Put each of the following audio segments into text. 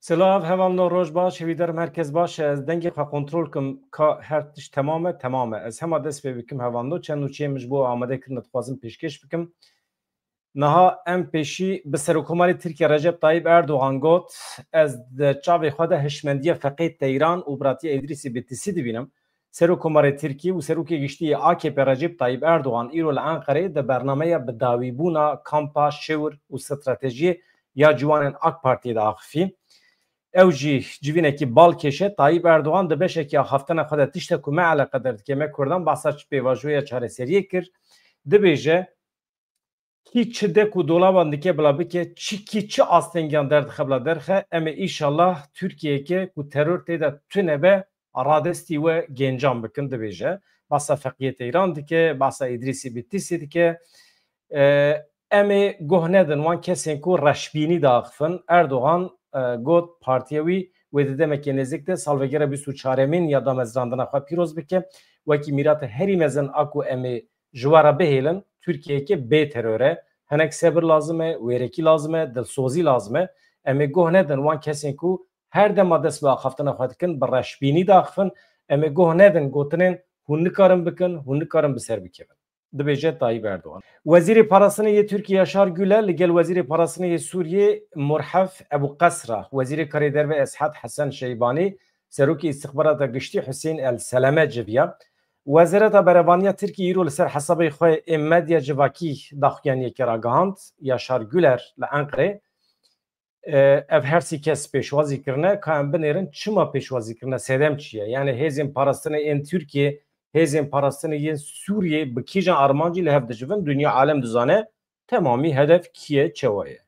Silav hevam no roj baş, hevider merkez baş, ez dengê xwe kontrol kim ka her tişt temam e. Ez hema dest pê bikim hevan no çend û çê mij bo amadekirin dixwazim pêşkêş bikim. Niha em pêşî bi Serokkomarê Tirkiye Recep Tayyip Erdogan got ez di çavê xwe de hişmendiya feqê Teyran û Biratiya Îdrîsî Bitlisî dibînim. Serokkomarê Tirkiye û Serokê Giştî AKP Recep Tayyip Erdogan îro li Enqereyê di bernameya bi dawîbûna kampa şewr û stratejiyê ya ciwanên AK Partiyê de axivî. Ew jî civînekî balkêşe Tayyip Erdogan di beşekî heftena xwe de tiştek ku me eleqedar dike me Kurdan behsa pêvajoya çareseriyê kir dibêje kî çi dek û dolaban dike bila bike çi astengiyan derdixe bila derxe em ê îşallah Tirkiyeyeke ku teror tê de tune be radestî we gencan bikin dibêje behsa feqiyê Teyran dike behsa Îdrîsî Bitlisî dike em ê guh nedin wan kesên ku reşbînî daxivin Erdogan got partiya wî wê di demekê nêzik de salvegera 24 ya damezrandina xwe pîroz bike wekî mîrata herî mezin a ku em ê ji we re bihêlin Tirkiyeyeke bê teror e hinek sebir lazim e wêrekî lazim e dilsozî lazim e em ê guh nedin wan kesên ku her dema dest bi axaftina xwe dikin bi reşbînî daxivin em ê guh nedin gotinên hûn nikarin bikin hûn nikarin bi ser bikevin dibêje Tayyip Erdogan. Wezîrê Parastinê yê Tirkiye Yaşar Güler li gel Wezîrê Parastinê yê Sûriyê Murhef Ebuqesra, Wezîrê Karê Derve Eshat Hesen Şeybanî, Serokê İstixbarata Giştî Hüseyin El Seleme civiya. Wezareta Berevaniya Tirkiye îro li ser hesabê xwe ê medya civakî daxuyaniyekê ragihand Yaşar Güler li Enqerê ev her sî kes pêşwazî kirine ka em binêrin çima pêşwazî kirine sedem çi ye yani hêzên Parastinê ên Tirkiye hêzên Parastinê yên Sûriyê bi kîjan armancî li hev dicivin dünya alem dizane temamî hedef kiye çawa ye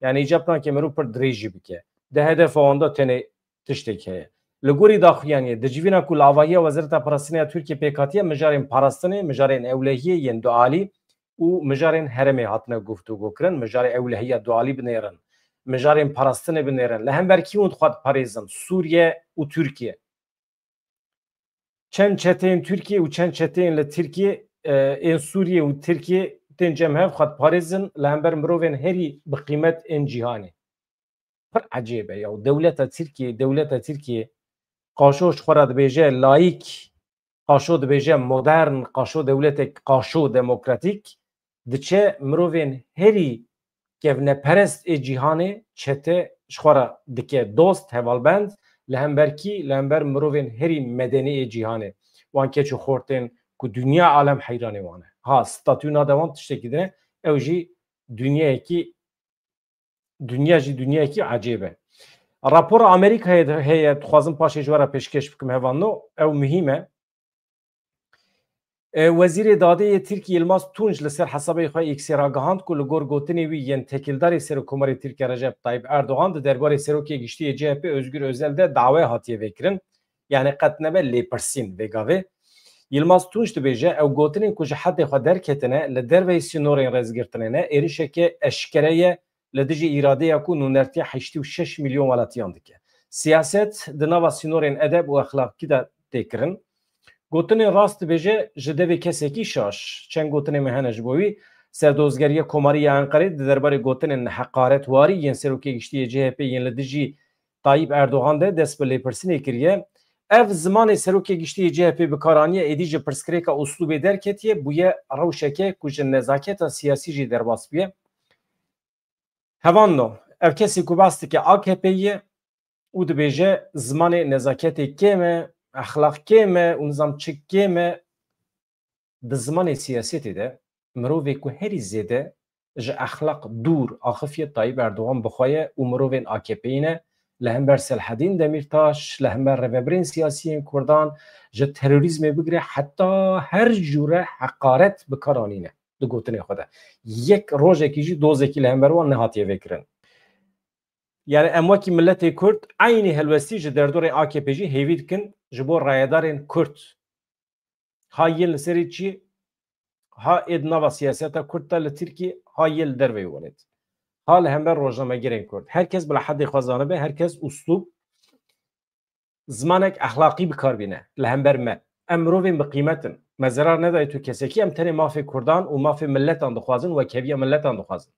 yani îcab nake mirov pir dirêjî bike di hedefa wan de tenê tiştek heye li gorî daxuyaniyê di civîna ku li avahiya Wezareta Parastinê Tirkiye pêkatiye mijarên Parastinê mijarên ewlehiyê yên dualî û mijarên herêmê hatine guftûgû kirin mijarê ewlehiya dualî binêrin mijarên Parastinê binêrin li hemberkî hûn dixwat parêzin Sûriye û Tirkiye çend çeteyên Tirkiye û çend çeteyên li Tirkiye ên Sûriye û Tirkiye tên cemhev xwat parêzin li hember mirovên herî bi qîmet ên cîhanê pir ecêb e ya dewleta Tirkiye qaşo ji xwe re dibêje layîk qaşo dibêje modern qaşo dewletek qaşo demokratîk diçe mirovên herî kevneperest ê cîhanê çete ji xwe re dike dost hevalbend li hember mirovên herî medenî ê cîhanê wan keç û xortên ku dünya alem heyranê wan e ha statûna de wan tiştekî dine ew jî dünyayekî ecêb e rapora Amerîkayê heye dixwazim paşê ji we re pêşkêş bikim hevano ew muhîm e Wezîrê Dadê yê Tirkiye Yilmaz Tunç li ser hesabê xwe Xê ragihand ku li gor gotinê wî yên tekîldarê Serokkomarê Tirkiye Recep Tayyip Erdogan di derbarê Serokê Giştî yê CHP Özgür Özel de dawe hatiye vêkirin yani qet nebe lêpirsîn vêgavê Yilmaz Tunç dibêje ew gotinên ku ji hedê xwe derketine li derveyê sînorên rêzgirtinê ne êrişeke eşkere ye li dijî îradeya ku nûnertiya 86 milyon welatiyan dike siyaset di nava sînorên edeb û exlaqî de têkirin gotinên rast dibêje ji devê kesekî şaş çend gotinê me hene ji bo wî serdozgeriya Komariya Enqerê di derbarê gotinên heqaretwarî yên Serokê Giştî yê CHP yên li dijî Tayyip Erdogan de dest bi lêpirsînê kiriye ev zimanê Serokê Giştî yê CHP bikaraniye êdî ji pirskirêka uslûbê derketiye bûye rewşeke ku ji nezaketa siyasî jî derbas bûye hevan no ev kesî ku behs dike AKP'ye û dibêje zimanê nezaketê kêm e exlaq kêm e û nizamçîk kêm e di zimanê siyasetê de mirovê ku herî zêde ji exlaq dûr axifiye Tayyip Erdogan bixwaye û mirovên AKP'yî ne li hember Selhedîn Demirtaş li hember rêveberên siyasî yên Kurdan ji terorîzmê bigire heta her jûre heqaret bikaranîne di gotinê xwe de yek rojekî jî dozekî li hember wan nehatiye vêkirin yani em wekî milletê Kurd aynî helwestî ji derdorê AKP jî hêvî dikin ji bo rayedarên Kurd ha yên li serê çi ha êd nava siyaseta Kurd te li Tirkiye ha yê li derveyê welêt ha li hember rojnamegerên Kurd herkes bila hedê xwe zanibe herkes uslûb zimanek exlaqî bikar bîne li hember me em mirovên biqîmetin me zerar nedaye tu kesekî em tenê mafê Kurdan û mafê milletan dixwazin wekeviya milletan dixwazin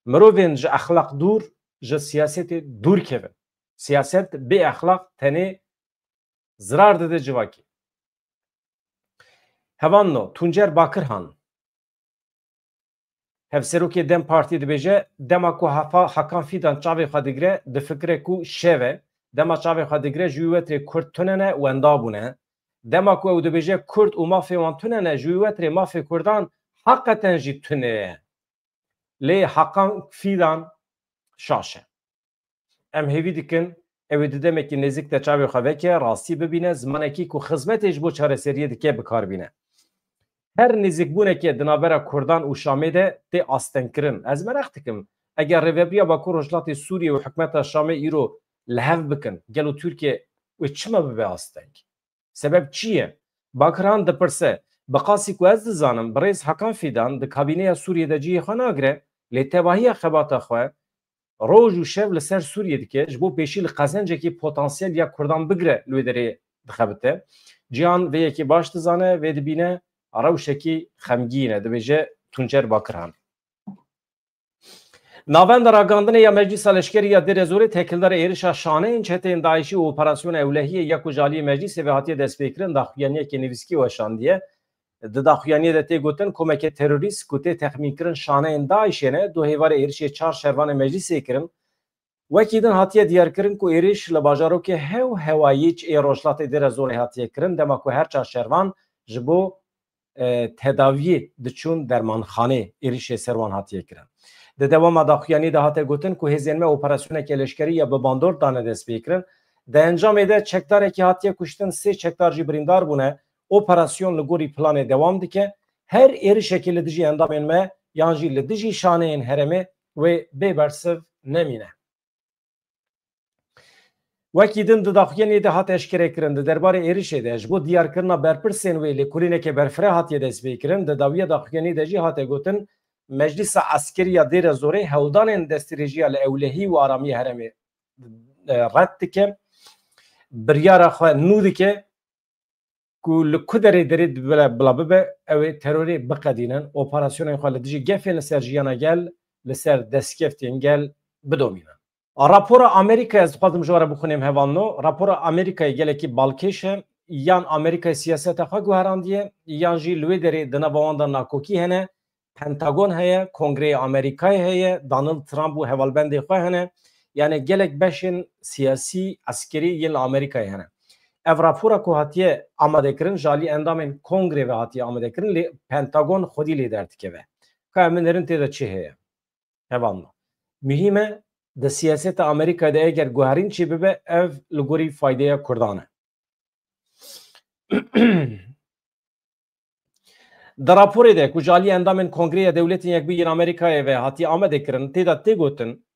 mirovên ji exlaq dûr ji siyasetê dûr kevin. Siyaset bê exlaq tenê zirar dide civakê. Hevanno Tuncer Bakirhan hevserokê Dem Partî dibêje dema ku Hakan Fîdan çavê xwe digire di fikre ku şeve dema çavê xwe digire ji wetrê Kurd tunene wenda bûne. Dema ku ew dibêje Kurd û mafê wan tunene ji wetrê mafê Kurdan heqeten jî tune ye. Lê Hakan Fîdan şaş e. Em hêvî dikin ew di demekî nêzik de çavê xwe veke rastî bibîne zimanekî ku xizmetê ji bo çareseriyê dike bikarbîne. Her nêzîkbûnekê di navbera Kurdan û Şamê de tê astenkirin. Ez merex dikim eger Rêveberiya Bakur Rojhilatê Sûriye û hikûmeta Şamê îro li hev bikin gelo Tirkiye wê çima bibe asteng? Sebeb çi ye? Bakirhan dipirse bi qasî ku ez dizanim birêz Hakan Fîdan di kabîneya Sûriyê de ciyê xwe nagire lê tevahiya xebata xwe roj û şev li ser Sûriyê dike ji bo pêşî li qezencekî potansiyel ya Kurdan bigire li wê derê dixebite. Cihan vê yekî baş dizane vê dibîne rewşekî xemgîn e dibêje Tuncer Bakirhan. Navenda ragandinê ya Meclîsa Leşkerî ya Dêrezorê tekildara êrişa şaneyên çeteyên Daişî û operasyona ewlehiyê ya ku jaliyê meclîsê ve hatiye destpêkirin daxuyaniyekê nivîskî weşandiye. Di daxuyaniyê de tê gotin komekê terorîst ku tê texmînkirin şaneyên Daişê ne du hêvarê êrişê çar şervanê meclîsê kirin. Wekî din hatiye diyarkirin ku êriş li bajarokê hew hewayî ê Rojhilatê Dêrezorê hatiye kirin dema ku her çar şervan ji bo tedaviyê diçûn dermanxanê êrişê ser wan hatiye kirin. Di dewama daxuyanî de hate gotin ku hêzên me operasyonekê leşkerî ya bi bandor dane destpêkirin. Di encamê de çekdarekî hatiye kuştin sê çekdar jî birîndar bûne. Operasyon li gorî planê dewam dike. Her êrişekê li dijî endamên me yan jî li dijî şaneyên herêmê wê bêbersiv nemîne. Wekî din di daxuyanî de hat eşkerekirin di derbarê êrişê de ji bo diyarkirina berpirsên wê lê kulînekê berfireh hatiye destpêkirin di dawiya daxuyanî de jî hate gotin Meclîsa Eskerî ya Dêrezorê hewldanên destdirêjiya li ewlehî û aramiyê herêmê red dike. Biryara xwe nû dike ku li ku derê derê bila bibe ew ê terorê biqedînin operasyonên xwe li dijî gefên li ser jiyana gel li ser destkeftên gel bidomînin. Rapora Amerîkaya ez dixwazim ji we re bixwînim hevanno. Rapora Amerîkayê gelekî balkêş e yan Amerîkayê siyaseta xwe guherandiye yan jî li wê derê di nava wan de nakokî hene. Pentagon heye, Kongreyê Amerîkayê heye, Donald Trump û hevalbendê xwe hene. Yani gelek beşên siyasî eskerî yên li Amerîkayê hene. Ev rapora ku hatiye amadekirin jalî endamên Kongrê ve hatiye amadekirin lê Pentagon xwedî lê derdikeve. Ka min erin tê de çi heye? Hevanno. Mühîm e di siyaseta Amerîkayê de eger guherîn çi bibe ev li gorî faydeya Kurdan e. Di raporê de ku jalî endamên Kongreya Dewletên Yekbûyî Amerîkayê ve hatiye amadekirin tê de tê gotin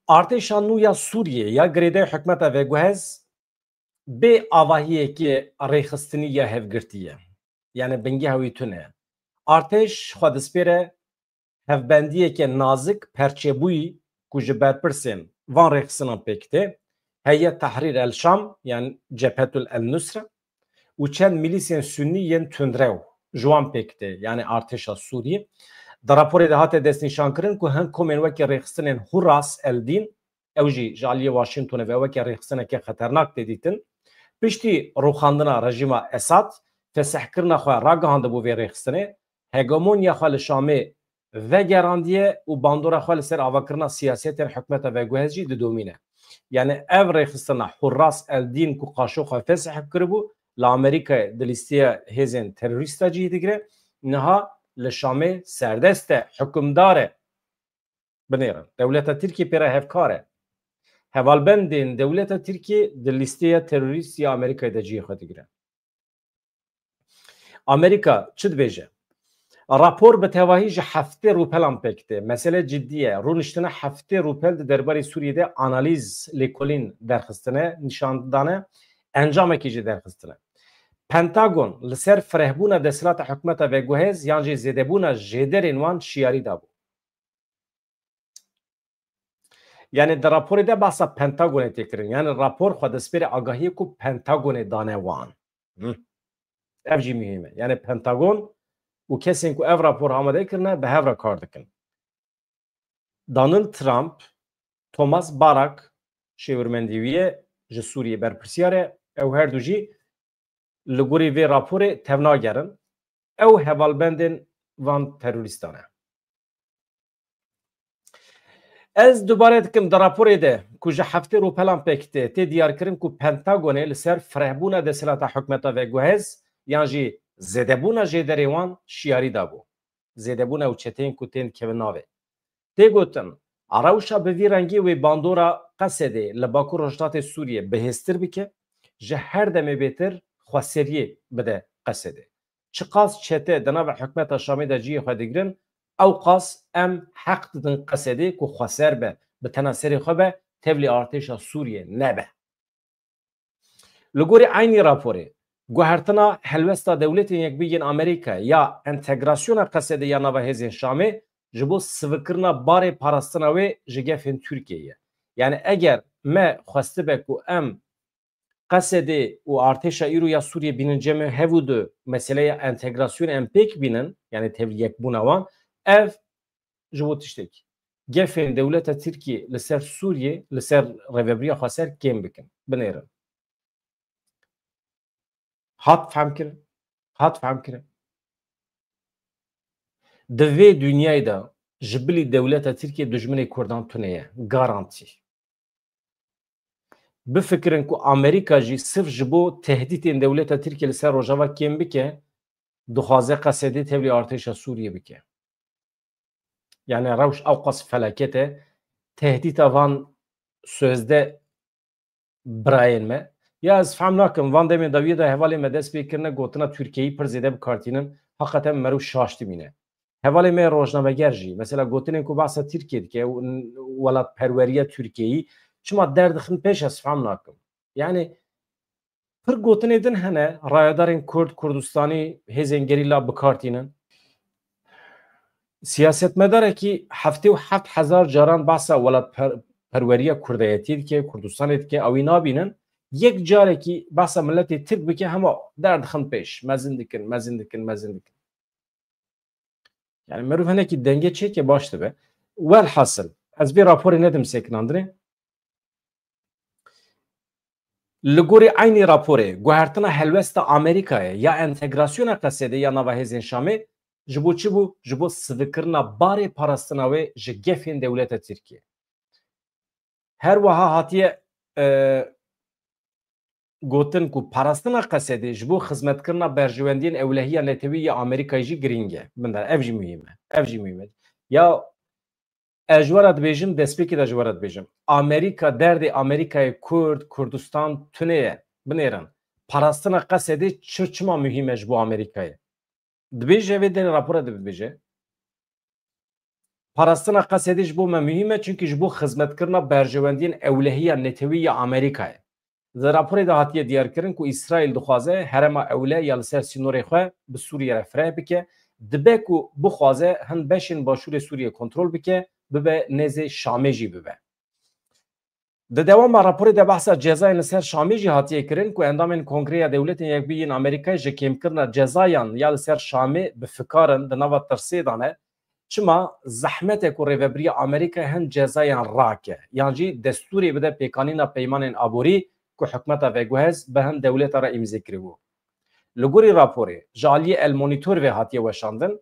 artêşa nû ya Sûriyê ya girêdaya hikûmeta veguhez bê avahiyekê rêxistinî ya hevgirtî ye. Yani bingî hewî tune. Artêş xwe dispêre hevbendiyeke nazik perçebûyî ku ji berpirsên van rêxistinan pêkitê Heyet Tahrir el Şam yani Cephetul el Nusra û çend milîsên Sünnî yên tundrew ji wan pêkitê yani artêşa Sûriyê. Di raporê de hate destnîşankirin ku hin komên wekî rêxistinên Huras el-Din ew jî ji aliyê Washingtonê ve wekî rêxistineke xeternak tê dîtin. Piştî rûxandina rejîma Esad fesehkirina xwe ragihandibû vê rêxistinê, hegemonya xwe li Şamê vegerandiye û bandora xwe li ser avakirina siyasetên hikûmeta veguhez jî didomîne. Yani ev rêxistina Huras el-Din ku qaşo xwe feseh kiribû li Amerîkayê di lîsteya hêzên terorîsta cî digire, niha li Şamê serdest e, hukumdar e. Binêrin. Dewleta Tirkiye pêra hevkar e. Hevalbendên dewleta Tirkiye di lîsteya terorîst ya Amerîkayê de ciyê xwe digire. Amerîka çi dibêje? Rapor bi tevahî ji heftê rûpelan pêkitê. Mesele ciddî ye. Rûniştina heftê rûpel di derbarê Sûriyê analîz lêkolîn derxistine, nîşandane, encamekî jî derxistine. Pentagon li ser firehbûna desthilata hikûmeta veguhez yan jî zêdebûna jêderên wan şiyarî dabû. Yani di raporê de bahsa Pentagonê tê kirin. Yani rapor xwe destpêrê agahiyê ku Pentagonê dane wan. Ev jî mühîm e. Yani Pentagon û kesên ku ev rapor amade kirine bi hev re kar dikin. Donald Trump Thomas Barak şêwirmendî ji Sûriyê berpirsiyare ew her du jî li gorî vê raporê tevnagerin ew hevalbendên van terorîstan e. Ez dubare dikim di raporê de ku ji heftê ropelan pêkitê tê diyarkirin ku Pentagonê li ser firehbûna desthilata hikûmeta veguhez yan jî zêdebûna jêderê wan şiyarî dabû. Zêdebûna ew çeteyên ku tên dikevin navê. Tê gotin rewşa bi vî rengî wê bandora Qesedê li Bakur Rojhilatê Sûriyê bihêztir bike, ji her demê bêtir xweseriyê bide Qesedê. Çi qas çete di nava hikûmeta Şamê de ciyê xwe digirin, ew qas em heq didin Qesedê ku xweser be bi tena serê xwe be tevlî artêşa Sûriyê nebe. Li gorî aynî raporê guhertina helwesta dewletên Yekbûyî Amerîkayê ya entegrasyona Qesedê ya nava hêzên Şamê ji bo sivikirina barê parastina wê ji gefên Tirkiyeyê. Yani eger me xwestibe ku em Qesedê û artêşa îro ya Sûriyê bînin cemê hevû du meseleya entegrasyonê em pêk bînin, yani tevlî yekbûna wan, ev ji bo tiştekî. Gefên dewleta Tirkiyê li ser Sûriyê li ser rêveberiya xweser kêm bikin, binêrin. Hat femkirin? Hat femkirin? Di vê dünyayê de ji bilî dewleta Tirkiye dijminê Kurdan tune ye, garantî. Bifikirin ku Amerîka jî sirf ji bo tehdîtên dewleta Tirkiye li ser Rojava kêm bike, dixwaze Qesedê tevlî artêşa Sûriyê bike. Yani rewş ew qas felaket e, tehdîta van sözde birayên me. Ya ez fehm nakim van demên dawiyê de hevalê me dest pê kirine gotina Tirkiyeyî pir zêde bikartînin, heqeten merû şaş dimîne. Hevalê me rojnameger jî, mesela gotinên ku behsa Tirkiye dike, welatperweriya Tirkiyeyî, çima derdixin pêş ez fehm nakim. Yani pir gotinê din hene, rayedarên Kurd, Kurdistanî, hêzên gerîla bikartînin. Siyasetmedarekî heftê û heft hezar caran behsa welatperweriya Kurdayetî dike, Kurdistanê dike, ew ê nabînin, yek carekî behsa milletê Tirk bike hema derdixin pêş, mezin dikin, mezin dikin, mezin dikin. Yani merûv hinekî denge çêke baş dibe. Welhasıl, ez vê raporê nedim sekinandinê. Li gorî aynî raporê guhertina helwesta Amerîkayê ya entegrasyona Qesedê ya nava hêzên Şamê ji bo çi bû? Ji bo sivikirina barê parastina wê ji gefên dewleta Tirkiye. Her wiha hatiye gotin ku parastina Qesedê ji bo xizmetkirina berjewendiyên ewlehiya netewî ya Amerîkayê jî giring e. Bindan ev jî mühim e. Ev jî mühim e. Ya ez ji were dibêjim, destpêkê de ji were dibêjim. Amerîka derdê Amerîkayê Kurd, Kurdistan tune ye. Binêrin. Parastina Qesedê çima mühim e ji bo Amerîkayê. Dibêje vê derê rapora dibêje. Parastina Qesedê ji bo me mühim e çünkü ji bo xizmetkirina berjewendiyên ewlehiya netewî ya Amerîkayê. Di raporê de hatiye diyarkirin ku İsraîl dixwaze herema ewle ya li ser sînorê xwe bi Sûriye re fireh bike, dibe ku bixwaze hin beşên başûrê Sûriye kontrol bike, bibe nêzê Şamê jî bibe. Di dewama raporê de behsa cezayên li ser Şamê jî hatiye kirin ku endamên Kongreya Dewletên Yekbûyî Amerîkayê ji kêmkirina cezayan ya li ser Şamê bi fikarin di nava tirsê dane, çima zehmetê ku rêveberiya Amerîkayê hin cezayan rake, yan jî destûrê bide pêkanîna peymanên aborî ku hikûmeta veguhez bi hin dewleta re îmzê kiribû. Li gorî raporê ji aliyê El Monitor ve hatiye weşandin,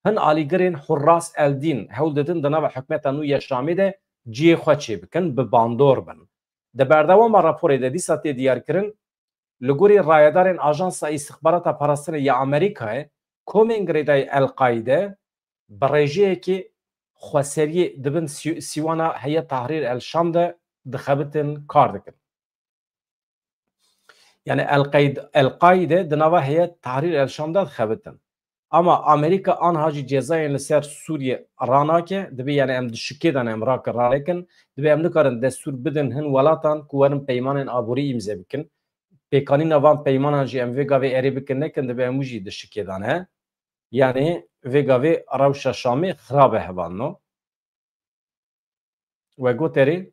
hin alîgirên Hurras Eldîn hewl didin di nava hikûmeta nû ya Şamê de ciyê xwe çê bikin, bi bandor bin. Di berdewama raporê de dîsa tê diyarkirin, li gorî rayedarên Ajansa Îstixbarata Parastinê ya Amerîkayê komên girêdayî El-Qaîde bi rêjeyekê xweseriyê dibin sîwana Heyet Tahrir el-Şam de dixebitin kar dikin. Yani El-Qaîde di nava Heyet Tahrir el-Şam de dixebitin. Ama Amerika anha jî cezayên li ser Sûriye ranake, dibe yani em di şikê de em rake ralekin, dibe em nikarin destûr bidin hin welatan ku werin peymanên aborî îmze bikin. Pêkanîna van peymanan jî em vê gavê erê bikin nekin, dibe em jî di şikê de ne. Yani vê gavê rewşa Şamê xirab e hevan no. We got erê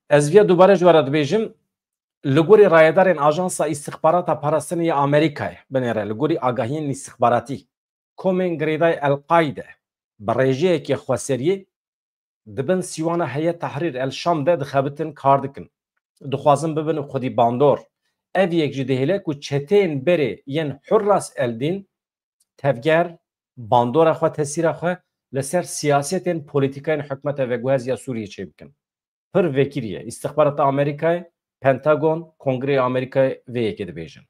ez vê dubare ji were dibêjim لگوری رایدارین آژانس استخبارات پاراستانی آمریکای بنیره لگوری آگاهین استخباراتی کومن گریدای القاعده برژه که خسریه دبن سیوان هیئت تحریر الشام ده دخابتن کار دکن دخوازن ببن خودی باندور ev yek ji dihêle ku çetên berê yên Hurras Eldîn tevger bandora xwe tesîra xwe li ser siyasetên polîtîkayên hikûmeta veguheziya Sûriyê çê bikin. Pir vekiriye İstihbarata Amerîkayê, Pentagon, Kongrê Amerîkayê vê yekê dibêjin.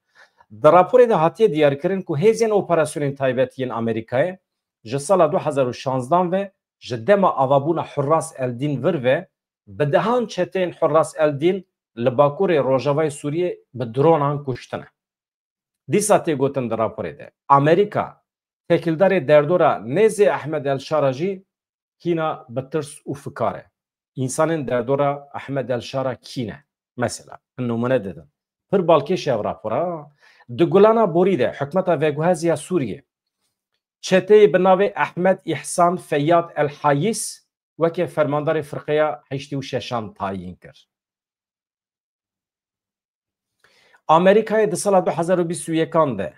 Di raporê de hatiye diyarkirin ku hêzên operasyonên taybet yên Amerîkayê ji sala 2016 ve ji dema avabûna Hurras Eldîn vir ve bi dehan çetên Hurras Eldîn li Bakurê Rojavayê Sûriyê bi dronan kuştine. Dîsa tê gotin di raporê de Amerîka tekildarê derdora Nêzê Ahmed El-Şara jî hîna bi tirs û fikar e. İnsanên derdora Ahmed El-Şara kîne? Mesela numune didin. Pir balkêş ev rapora di Gulana Borî de hikûmeta veguheziya Sûriyê çeteyê bi navê Ahmed İhsan Feyyad El-Hayîs wekî fermandarê firqeya heştî û şeşan tayîn kir. Amerîkayê di sala 2021 de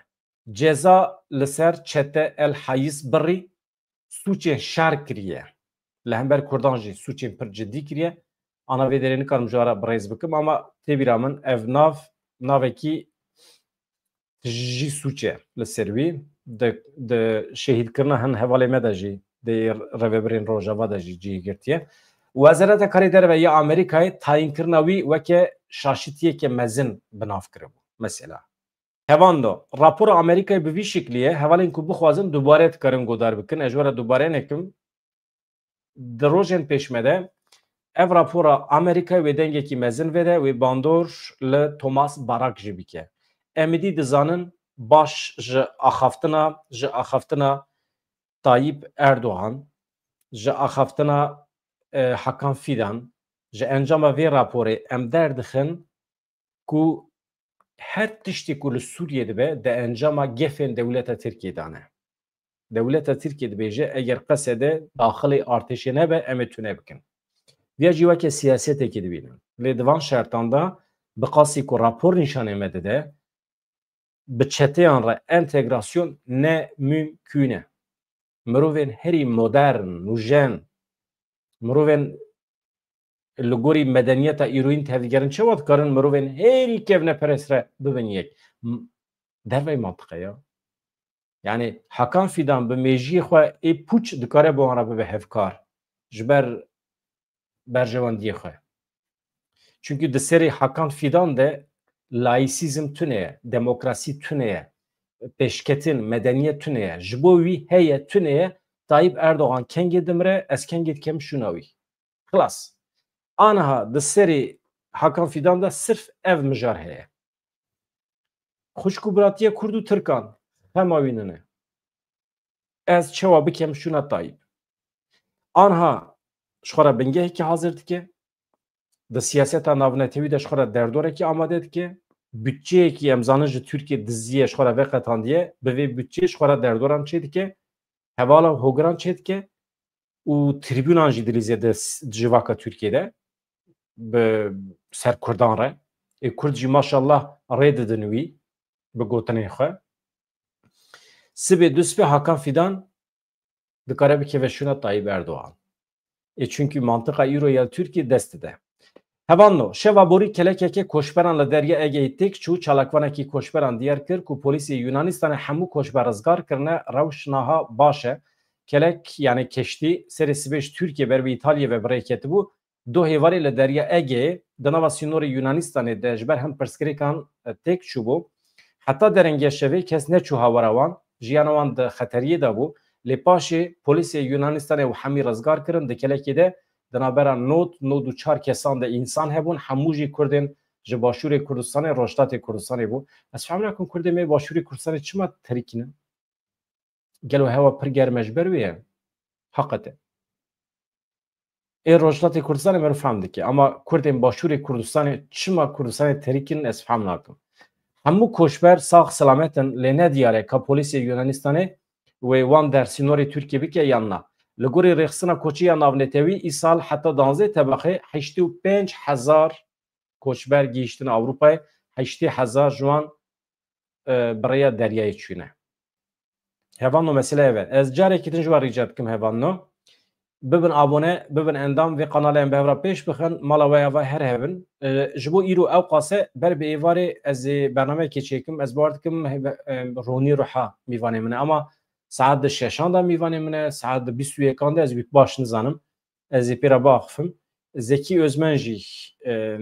ceza li ser çete El-Hayîs birî sûçên şer kiriye. Li hember Kurdan jî sûçên pir ciddî kiriye. Ana vê derê nikarim ji ara birêz bikim ama têbîra min ev navekî jî sûç e li ser wî di şehîdkirina hin hevalê me de jî di revebirên Rojava de jî cihê girtiye. Wezareta Karê Derve ya Amerîkayê tayînkirina wî weke şaşîtiyeke mezin binav kiribû. Mesela hevan da rapora Amerîkayê bi vî şeklî hevalên ku bixwazin dubare dikarin godar bikin. Ez ji we re dubare nekim. Di rojên pêşme de ev rapora Amerîkayê wê dengekî mezin vede wê bandor li Thomas Barak jî bike. Em dî dizanin baş ji axaftina Tayyip Erdoğan, ji axaftina Hakan Fidan, ji encama vê raporê em derdixin ku her tiştê ku li Sûriyê dibe di encama gefên dewleta Tirkiye de ne. Dewleta Tirkiye dibêje eger qesede daxilê artêşê nebe em ê tune bikin. Vêya jî weke siyasetekê dibînin. Lê di van şertan da bi qasî ku rapor nîşanê me dide bi çeteyan re entegrasyon ne mümkün e. Mirovên herî modern û jen mirovên li gorî medeniyeta îroyîn tevdigerin çawa dikarin mirovên herî kevneperest re bibin yek. Dervey mantıqe ya. Yani Hakan Fidan bi mêjiyê xwe ê pûç dikare bo wan re bibe hevkar ji ber berjewendiyê xwe. Çünkü di serê Hakan Fidan de laîsîzm tune ye, demokrasî tune ye, pêşketin, medeniyet tune ye. Ji bo wî heye tune ye Tayyip Erdoğan kengê dimire ez kengê dikem şûna wî. Xlas. Aniha di serê Hakan Fidan de sirf ev mijar heye. Xuşkûbiratiya Kurd û Tirkan hema wî nine. Ez çawa bikem şûna Tayyip. Aniha ji xwe re bingehekî hazir dike. Di siyaseta navnetewî de ji xwe re derdorekî amade dike. Bütçeyekî em zanin ji Tirkiye diziye ji xwe re veqetandiye bi vê bütçeyê ji xwe re derdoran çê dike. Hevala hogiran çê dike û tribûnan jî dilîze di civaka Tirkiyeyê bi ser Kurdan re. Kurd jî maşallah rê didin wî bi gotinê xwe. Sibê du spê Hakan Fidan dikare bikeve şûna Tayyip Erdoğan. Çünkü mantıqa îro ya Tirkiye dest dide. Hevanno, şeva borî kelekeke koçberan li Derya Egeyê têk çû çalakvanekî koçberan diyar kir ku polîsê Yunanistanê hemû koçber rizgar kirine rewş niha baş e. Kelek yani keştî serê sibê ji Tirkiye ber bi İtalya ve birê ketibû du hêvarê li Derya Egeyê di nava sînorê Yunanistanê de ji ber him pirsgirêkan têk çûbû. Heta derengê şevê kes neçû hawara wan, jiyana wan di xeteriyê de bû. Lê paşê polîsê Yunanistanê û hemî rizgar kirin di kelekê de di navbera nod û çar kesan de însan hebûn hemû jî Kurdên ji Başûrê Kurdistanê Rojdatê Kurdistanê bû. Ez fehm nakim Kurdê me Başûrê Kurdistanê çima terîkînin? Gelo hewa pir germ e ji ber wê ye. Heqet e. Rojdatê Kurdistanê me fehm dike ama Kurdên Başûrê Kurdistanê çima Kurdistanê terîkînin ez fehm nakim. Hemû koçber sağ selametin lê nediyare ka polîsê Yunanistanê wê wan dersînorê Tirkiye bike yanna. Li gorî rêxistina koçiya navnetewî îsal heta 12 tebeqê 85,000 koçber giyiştin Avrupa'ya 80,000 جوان برaya deryayê çûne. Hevano mesele ev e. Ez carekî din ji wan rîca dikim hevano bibin abone, bibin endam vê kanalê behra pêş bixin, mala we ya ve her hevin. Ji bo îro ew qase ber bi êvarê ez ê bernameyekê çêkim, ez bar dikim ronî ruha mîvanê min e. Ama saet di 6 da mîvanê min e, saet di 21 de ez wî baş nizanim. Ez ê pêra biaxivim. Zekî Özmen jî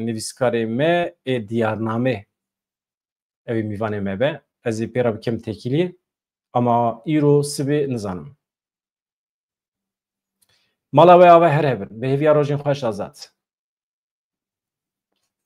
nivîskarê me ê diyarname ew ê mîvanê me be. Ez ê pêra bikim tekîlî. Ama îro sibê nizanim. Mala we ava her hevin. Bi hêviya rojên xweş azad.